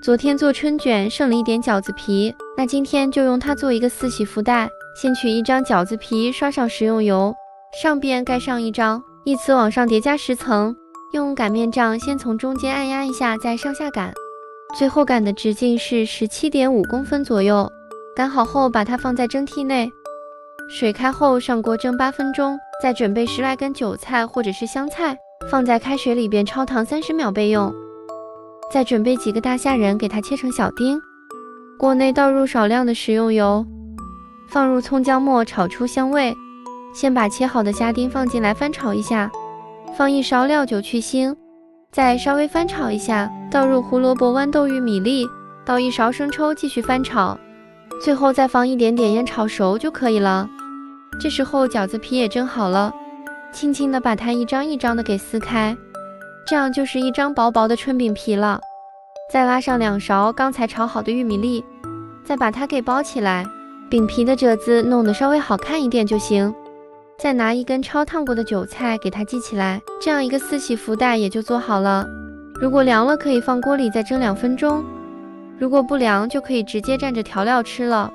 昨天做春卷剩了一点饺子皮，那今天就用它做一个四喜福袋。先取一张饺子皮，刷上食用油，上边盖上一张，依次往上叠加10层。用擀面杖先从中间按压一下，再上下擀，最后擀的直径是17.5公分左右。擀好后，把它放在蒸屉内，水开后上锅蒸8分钟。再准备10来根韭菜或者是香菜，放在开水里边焯烫30秒备用。再准备几个大虾仁，给它切成小丁。锅内倒入少量的食用油，放入葱姜末炒出香味。先把切好的虾丁放进来翻炒一下，放1勺料酒去腥，再稍微翻炒一下，倒入胡萝卜、豌豆、玉米粒，倒1勺生抽，继续翻炒，最后再放一点点盐炒熟就可以了。这时候饺子皮也蒸好了，轻轻的把它一张一张的给撕开，这样就是一张薄薄的春饼皮了。再拉上2勺刚才炒好的玉米粒，再把它给包起来，饼皮的褶子弄得稍微好看一点就行。再拿一根焯烫过的韭菜给它系起来，这样一个四喜福袋也就做好了。如果凉了，可以放锅里再蒸2分钟；如果不凉，就可以直接蘸着调料吃了。